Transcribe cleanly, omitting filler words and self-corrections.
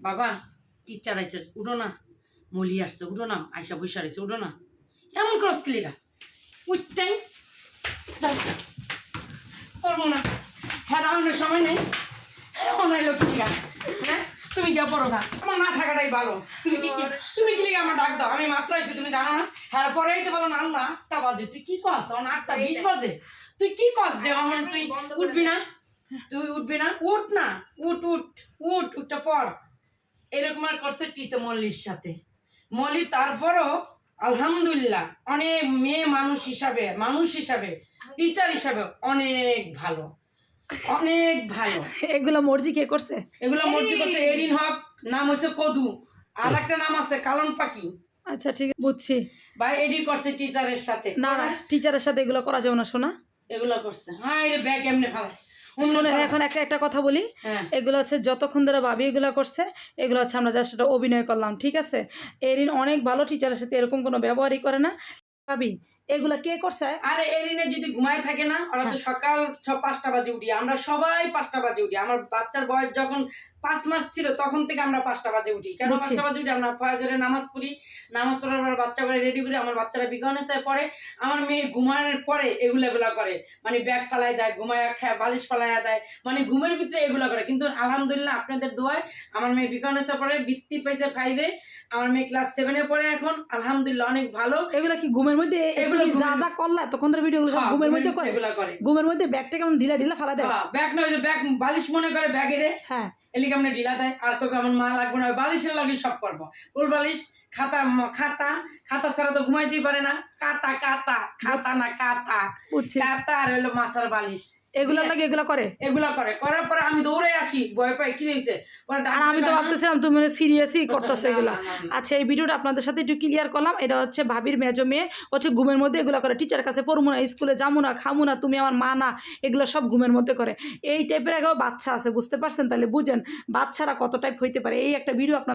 বাবা টিচার আইছে উঠো না, মলি আসছে উঠো না, আয়সা বসে রয়েছে উঠো না, এমন ক্রস ক্লিকা উঠতেই করবো না। হ্যাঁ রাউন্ডের সময় নেই, হ্যাঁ অনাইলো ক্লিকা। হ্যাঁ তুমি যা পড়ো না, আমার না থাকাটাই ভালো। তুমি কি লিখে আমার ডাক দাও, আমি মাত্র আইছি তুমি জানো না। হ্যাঁ পরে আইতে পারো না, আল্লাহ 8টা বাজে, তুই কি কস? 8টা 20 বাজে তুই কি কস যে আমার তুই উঠবি না? তুই উঠবি না? উঠ না, উঠ উঠ উঠ উঠটা পর। এরকম আর করছে টিচার মল্লির সাথে। মল্লি তারপরও আলহামদুলিল্লাহ অনেক মেয়ে মানুষ হিসাবে টিচার হিসাবে অনেক ভালো, অনেক ভালো। এগুলা মর্জি কে করছে? এগুলা মর্জি করছে এরিন হক, নাম হচ্ছে কদু, আর একটা নাম আছে কালন পাখি। আচ্ছা ঠিক আছে বুঝছি। বা এডি করছে টিচারের সাথে। না না টিচারের সাথে এগুলো করা যাবে না শোনা। এগুলা করছে হ্যাঁ রে ব্যাগ এমনি ভালো। শোনেন এখন একটা কথা বলি, এগুলো হচ্ছে যতক্ষণ ধরে ভাবি এগুলো করছে এগুলো হচ্ছে আমরা জাস্ট সেটা অভিনয় করলাম, ঠিক আছে? এরিন অনেক ভালো, টিচারের সাথে এরকম কোনো ব্যবহারই করে না। ভাবি এগুলা কে করছে? আরে এরিনে যদি ঘুমায় থাকে না, ওরা তো সকাল 5টা বাজে উঠি, আমরা সবাই 5টা বাজে উঠি। আমার বাচ্চার বয়স যখন 5 মাস ছিল তখন থেকে আমরা 5টা বাজে উঠি। কেন 5টা বাজে উঠি? আমরা ফজরে নামাজ পড়ি, নামাজ পড়ার পর বাচ্চা করে রেডি করি, আমার বাচ্চারা বিজ্ঞানেসায় পড়ে। আমার মেয়ে ঘুমানোর পরে এগুলা করে, মানে ব্যাগ ফালাই দেয়, ঘুমায় বালিশ ফালাইয়া দেয়, মানে ঘুমের ভিতরে এগুলা করে। কিন্তু আলহামদুলিল্লাহ আপনাদের দোয়ায় আমার মেয়ে বিজ্ঞানেসায় পড়ে, বৃত্তি পেয়েছে 5-এ, আমার মেয়ে ক্লাস 7-এ পড়ে এখন, আলহামদুলিল্লাহ অনেক ভালো। এগুলা কি ঘুমের মধ্যে যা যা করলা তখন ধরে ভিডিওগুলো সব ঘুমের মধ্যে করে? এগুলা করে ঘুমের মধ্যে ব্যাগটা কেমন ঢিলা ঢিলা ফালা দেয়? ব্যাগ না, ওই যে ব্যাগ বালিশ মনে করে ব্যাগে রে, হ্যাঁ এলি কেমন ঢিলা দেয়। আর কবে আমার মা লাগবে না, বালিশের লাগে সব করবো, ফুল বালিশ খাতা খাতা খাতা ছাড়া তো ঘুমাইতেই পারে না। কাতা কাতা খাতা না কাতা কাতা আর হলো মাথার বালিশ, এগুলা লাগে এগুলা করে করার পরে আমি দৌড়ে আসি, ভয় পাই কি হয়েছে। আর আমি তো ভাবতেছিলাম তুমি সিরিয়াসই করতেছো এগুলা। আচ্ছা এই ভিডিওটা আপনাদের সাথে একটু ক্লিয়ার করলাম। এটা হচ্ছে ভাবির মেজো মেয়ে, হচ্ছে ঘুমের মধ্যে এগুলো করে, টিচারের কাছে পড়বো না, স্কুলে যাবো না, খামো না, তুমি আমার মা না, এগুলো সব ঘুমের মধ্যে করে। এই টাইপের একবার বাচ্চা আছে, বুঝতে পারছেন? তাহলে বুঝেন বাচ্চারা কত টাইপ হইতে পারে। এই একটা ভিডিও আপনার